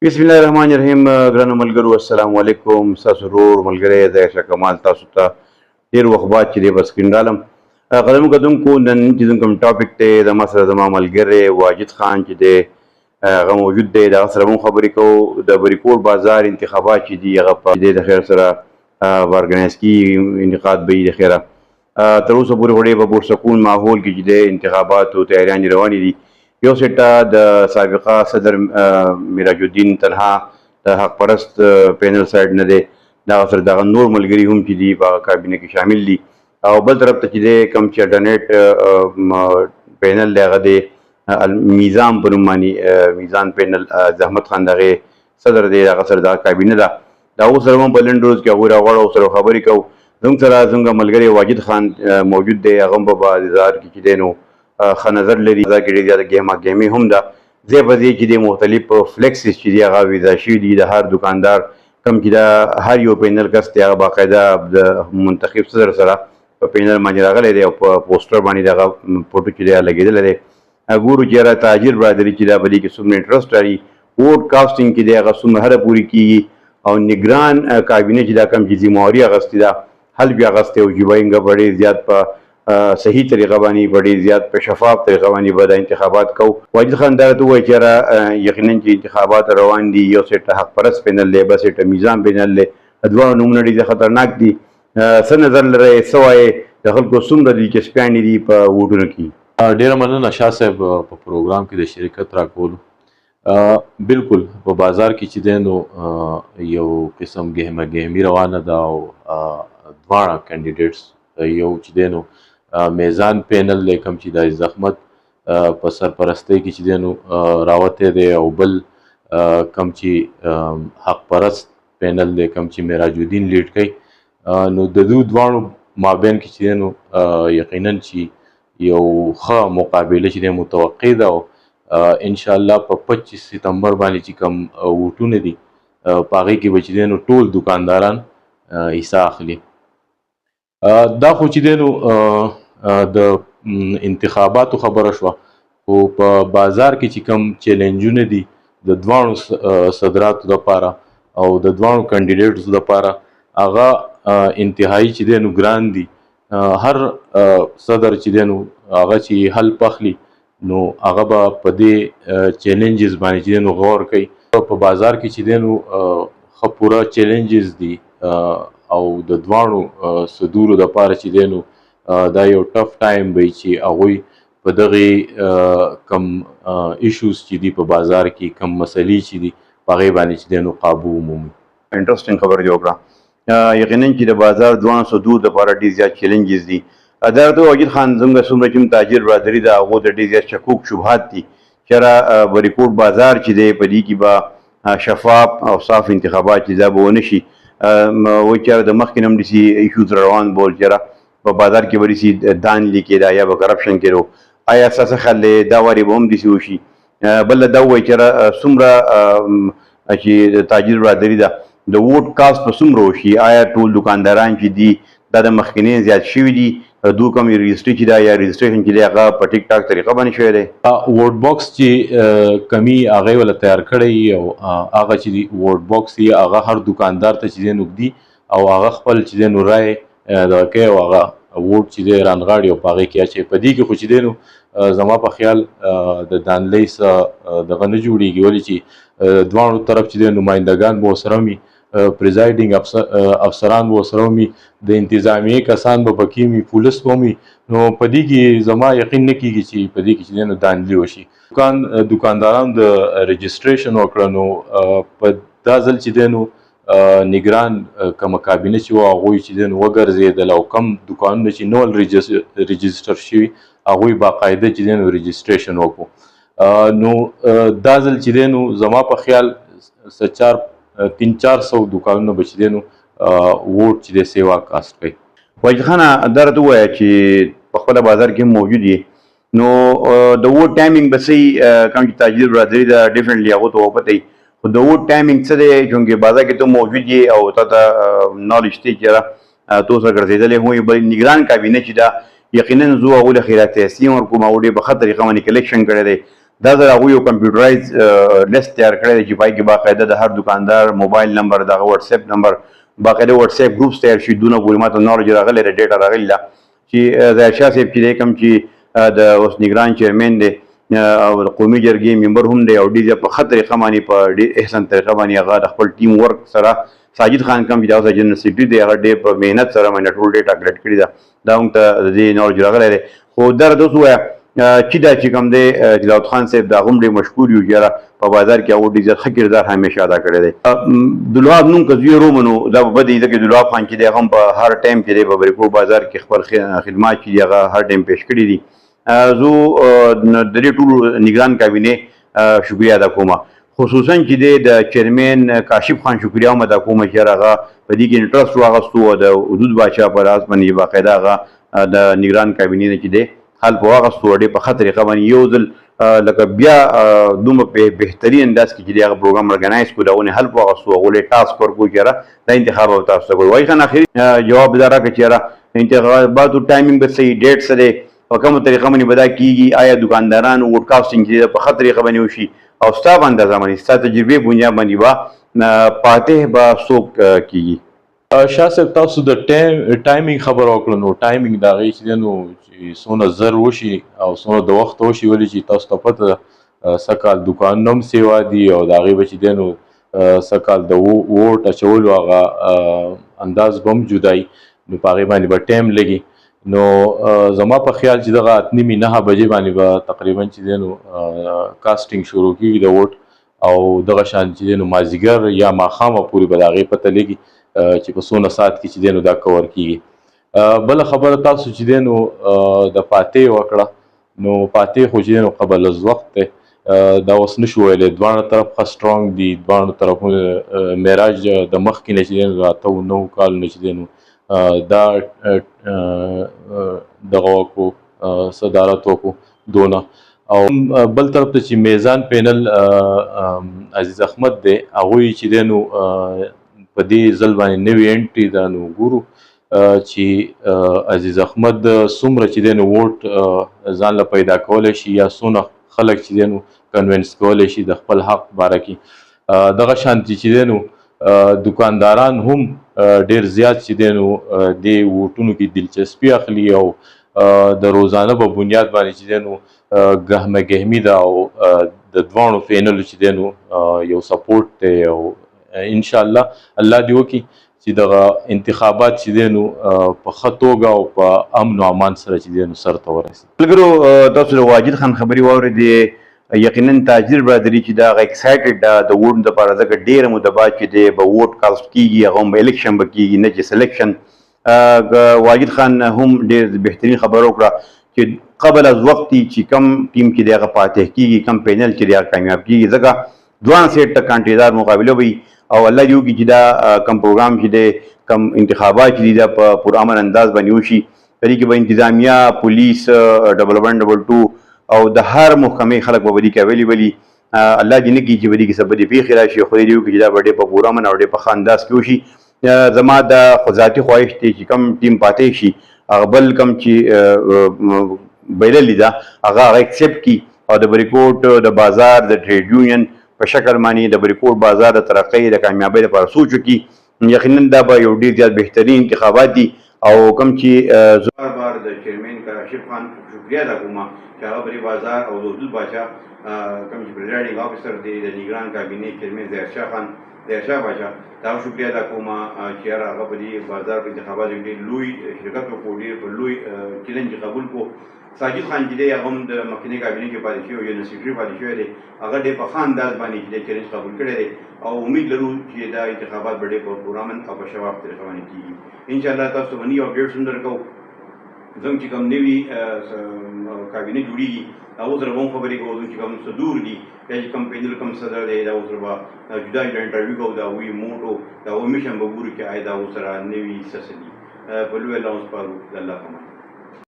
بسم الله الرحمن الرحیم. ګرانو ملګرو السلام علیکم. ستاسو ورور ملګری ضیاء کمال تاسو ته ډېر وخت بعد چې دی په سکرین رالم. قدم کدونکو نن چې کوم ټاپک دی زما سره زما ملګری واجد خان چې دی هغه موجود دی. د هغه سره مو خبرې کوو. د بریکور بازار انتخابات چې دي هغه په دې د خیر سره ارګنایز کېږي، انعقاد به وي د خیره. تر اوسه پورې وړې په پرسکون ماحول کې چې دی انتخاباتو تیاریانې روانې دي. یو سیټه د سابقه صدر میراج الدین تنها د حق پرست پینل سایډ نه دی، دغه سره دغه نور ملګري هم چې دي په کابینه کې شامل دي، او بل طرف ته چې دی کوم چې الټرنیټ پینل دی هغه دی میزان په نوم باندې میزان پینل زحمت خان دغه صدر دی، دغه سره دغه کابینه ده. د هغو سره هم په لنډ روز کې هغوی راغواړو او سره خبرې کوو. زموږ سره زموږ ملګری واجد خان موجود دی، هغه هم په انتظار کې چې دی نو ښه نظر لري. دا کې ډېر زیاته ګیمې هم ده. ځای په ځای چې دی مختلف فلیکسز چې دي هغه وضع شوي دي. د هر دکاندار کوم چې دا هر یو پینل کس دی هغه باقاعده د منتخب صدر سره په پینل باندې راغلی دی او په پوسټر باندې دغه فوټو چې دی هغه لګېدلی دی. ګورو چې هغه تاجر برادري چې دا په دې کې څومره انټرسټ لري. ووټ کاسټینګ کې دی هغه څومره هره پورې کېږي، او نګران کابینه چې دا کوم چې ذمهواري اخیستې ده حل بیا اخیستی او چې وایي په ډېر زیات په صحیح طریقه باندې په ډېر زیات په شفاف طریقه باندې به دا انتخابات کوو. واجد خان دا ته ووایي چې یقینا چې انتخابات روان دي، یو سیټه حق پرست پینل دی، بل سیټه میزان پینل دی. دواړه نومونه ډېر خطرناک دي. څه نظر لرئ؟ څه وایې؟ د خلکو څومره دلچسپیانې دي په ووټونو کې؟ ډیره مننه شاه صاحب په پروګرام کې د شرکت راکولو. بالکل په بازار کې چې دی نو یو قسم ګهمه روانه ده، او دواړه کینډیډیټس یو چې دی نو میزان پینل دی کوم چې د زحمت په سرپرستۍ کې چې دی نو راوتی دی، او بل کوم چې حق پرست پینل دی کوم چې میراج الدین لیډ کوي. نو د دوی دواړو مابین کې چې دی نو یقینا چې یو ښه مقابله چې دی متوقع ده، او انشاءالله په 25 ستمبر باندې چې کوم ووټونه دي په هغې کې به چې دی نو ټول دکانداران حصه اخلي. دا خو چې دی نو د انتخاباتو خبره شوه، خو په بازار کې چې کوم چیلنجونه دي د دواړو صدراتو دپاره او د دواړو کینډیډیټو دپاره هغه انتهایی چې دی نو ګران دي. هر صدر چې دی نو هغه چې حل پخلي نو هغه به په دې چیلنجز باندې چې دی نو غور کوي. په بازار کې چې دی نو ښه پوره چیلنجز دي، او د دواړو صدورو دپاره چې دی نو دا یو ټف ټایم وي چې هغوی په دغې کم ایشوز چې دي په بازار کې، کم مسلې چې دي په هغې باندې چې دی نو قابو ومومي. انټرسټینګ خبره دې وکړه. یقینا چې د بازار دواړو صدور دپاره ډېر زیات چیلنجز دي. دا ته واجد خان زموږ څومره چې تاجر برادري ده هغو ته ډېر زیات شکوک شبهات دي چې بریکوټ بازار چې دی په دې کې به شفاف او صاف انتخابات چې دا به ونه شي. وایي چې د مخکې نه هم داسې ایشوز روان بول چې په بازار کې به داسې دان لیکېده یا به کرپشن کېدو. آیا ستاسو خیال دی دا وارې به هم داسې وشي؟ بله دا ووایي چې څومره چې تاجر برادري ده د ووټ کاسټ به څومره وشي؟ آیا ټول دکانداران چې دي دا د مخکینۍ زیات شوي دي؟ دوی کوم رجسټري چې ده یا رجسټریشن چې دی هغه په ټیک ټاک طریقه باندې شوی دی؟ ووټ باکس چې کمی هغې وله تیار کړی، او هغه چې دی ووټ باکس دی هغه هر دکاندار ته چې دی نو ږدي، او هغه خپل چې دی نو رای دغه کوي، او هغه ووټ چې دی رانغاړي او په هغې کې اچوي. په دې کې خو چې دی نو زما په خیال د دانلۍ څه دغه نه جوړېږي، ولې چې دواړو طرف چې دی نمایندګان به ورسره وي، پریزایډینګ افسران به ورسره وي، د انتظامیې کسان به پکې وي، پولیس به وي. نو په دې کې زما یقین نه کېږي چې په دې کې چې دی نو دانلي وشي. دکاندارانو د رجسټریشن وکړه، نو په دا ځل چې دی نو نگران کومه کابینه چې وه هغوی چې دی نو وګرځېدل، او کم دکانونه چې نه ول رجسټر شوي هغوی باقاعده چې دی نو رجسټریشن وکړو. نو دا ځل چې دی نو زما په خیال 300-400 دکانونه به چې دی نو ووټ چې دی سیوا کاسټ کوي. واجد خانه دا راته ووایه چې په خپله بازار کې هم موجود یې، نو د ووټ ټایمینګ به څه کوم چې تاجر برادري ده ډیفرنټلی هغو ته وپته وي، خو د ووټ ټایمینګ څه دی؟ چونکې بازار کې ته موجود یې او تا ته نالج دی چې تو سره ګرځېدلی هم وي. بل نګران کابینه چې ده یقینا زه هغو له خیرات تحسین ورکوم، هغو ډېر په ښه طریقه باندې کلیکشن کړی دی. دا زه هغوی یو کمپیوټرایز لیست تیار کړی دی چې پای کې باقاعده د هر دکاندار موبایل نمبر دغه واتساپ نمبر باقاعده واتساپ ګروپس تیار شي دونه پورې ماته نالج راغلی دی ډیټا راغلی ده چې ظاهرشاه صاحب چې دی کوم چې د اوس نگران چیرمین دی او د قومي جرګې ممبر هم دی او ډېر زیات په ښه طریقه باندې په ډېر احسن طریقه باندې هغه د خپل ټیم ورک سره ساجد خان کوم چې دا اوس جنرال سیکرټري دی هغه ډېر په محنت سره باندې ټول ډیټا کلیکټ کړې ده دا موږ ته د دې نالج راغلی دی خو درد اوس ووایه چې دا چې کوم دی داود خان صاحب دا هم ډېر مشهور یو چې یاره په بازار کې هغه ډېر زیات ښه کردار همیشه ادا کړی دی دلواب نوم که زوی رومنو دا به بد وي ځکه دلواب خان چې دی هغه هم په هر ټایم کې دی په بریکوټ بازار کې خپل خدمات چې دي هغه هر ټایم پیش کړي دي زه د دې ټولو نگران کابینې شکریه ادا کوم خصوصا چې د چیرمین کاشف خان شکریه هم ادا کوم چې هغه په دې کې انټرسټ واغستو او د حدود باچا په راز باندې باقاعده هغه د نگران کابینې نه چې دی حل په واغستو ډېر په ښه طریقه باندې یو ځل لکه بیا دومره په بهترین انداز کې چې دی هغه پروګرام ارګنایز کړو د هغې حل په واغستو هغوی ټاسک ورکړو چې یاره دا انتخاب به تاسو ته کوو وایي خان اخري جواب دا راکړه چې یاره انتخاباتو ټایمینګ به صحیح ډیټ څه دی په کومه طریقه باندې به دا کېږي آیا دکانداران ووټ کاسټینګ چې دی په ښه طریقه باندې وشي او ستا په اندازه باندې ستا تجربې بنیاد باندې به فاتح به څوک کېږي شاه صاحب تاسو د ټایمینګ خبره وکړه نو ټایمینګ د هغې چې دی نو چې څومره زر وشي او څومره د وخت وشي ولې چې تاسو ته پته سږ کال دوکانونه هم سیوا دي او د هغې به چې دی نو سږ کال د ووټ اچولو هغه انداز به هم جدایي نو په هغې باندې به ټایم لګي نو زما په خیال چې دغه 8:30 بجې باندې به تقریبا چې دی نو کاسټینګ شروع کېږي د ووټ او دغه شان چې دی نو مازدیګر یا ماښامه پورې به د هغې پته لګي چې په څونه ساعت کې چې دی نو دا کور کېږي بله خبره تاسو چې دی نو د فاتح وکړه نو فاتح خو چې دی نو قبل از وخت دی دا اوس نشو ویلی دواړه طرف ښه سترانګ دي دواړو طرفونو معراج د مخکې نه چې دی نو 8-9 کالونه چې دی نو دا دغه وکړو صدارت وکړو دونه او بل طرف ته چې میزان پینل عزیز احمد دی هغوی چې دی نو په دې ځل باندې نوې انټري ده نو ګورو چې عزیز احمد څومره چې دی نو ووټ ځان له پیدا کولی شي یا څونه خلک چې دی نو کنوینس کولی شي د خپل حق باره کې دغه شانتي چې دی نو دکانداران هم ډیر زیات چې دی نو دې ووټونو کې دلچسپي اخلي او د روزانه په بنیاد باندې چې دی نو ګهمه ګهمي ده او د دواړو پینلو چې دی نو یو سپورټ دی او انشاءالله الله دې وکړي چې دغه انتخابات چې دی نو په ښه توګه او په امن او امان سره چې دی نو سرته ورسي ملګرو تاسو د واجد خان خبرې واورېدې یقینا تاجر برادري چې دا هغه ایکسایټډ ده د ووټ دپاره ځکه ډېره موده بعد چې دی به ووټ کاسټ کېږي هغه هم به الیکشن به کېږي نه چې سلیکشن واجد خان هم ډېر بهترین خبره وکړه چې قبل از وقتی چې کم ټیم کې دی هغه فاتح کېږي کم پینل چې دی هغه کامیاب کېږي ځکه ځوان سیټ ته کانټریدار مقابله وي او الله دې وکړي چې دا کم پروګرام چې دی کم انتخابات چې دي دا په پرامن انداز باندې وشي په دې کې به انتظامیه پولیس 112 او د هر محکمې خلک به دې کې اویلیبل الله دې نه کړي چې به دې کې څه بدې پیښې راشي خدای دې وکړي چې دا به ډېر په پوره امن او ډېر په ښه انداز کې وشي زما د خو ذاتي خواهش دی چې کم ټیم پاتې شي هغه بل کم چې بایللې ده هغه ایکسپټ کړي او د بریکوټ د بازار د ټریډ یونین په شکل باندې د بریکوټ بازار د ترقۍ د کامیابۍ لپاره سوچ وکړي یقینا دا به یو ډېر زیات بهترین انتخابات دي او کوم چې زه بار د چیرمین کاشف خان شکریه ادا کوم چې هغه بری بازار او د حدود باچا کوم چې پریزایډینګ افیسر دی د نگران کابینې چیرمین ظاهرشاه خان ظاهرشاه باچا دا شکریه ادا کوم چې هغه په دې بازار په انتخاباتو کې ډېر لوی شرکت وکړو ډېر په لوی چیلنج قبول کړو ساجد خان چې دی هغه هم د مخکنۍ کابینې کې پاتې شوی او جنرال سیکرټري پاتې شوی دی هغه ډېر په ښه انداز باندې چې دی چیلنج قبول کړی دی او امید لرو چې دا انتخابات به ډېر په پرامن او په شفاف طریقه باندې کېږي انشاءالله تاسو ته به نوي اپډیټس هم درکوو زموږ چې کوم نوي کابینه جوړېږي هغو سره به هم خبرې کوو چې کوم څه دور دي یا چې کوم پینل کوم صدر دی د هغو سره به جدا جدا انټرویو کوو د هغوی موټو د هغوی میشن به ګورو چې آیا د هغو سره نوي څه څه دي په لوی الله وسپارو د الله په امان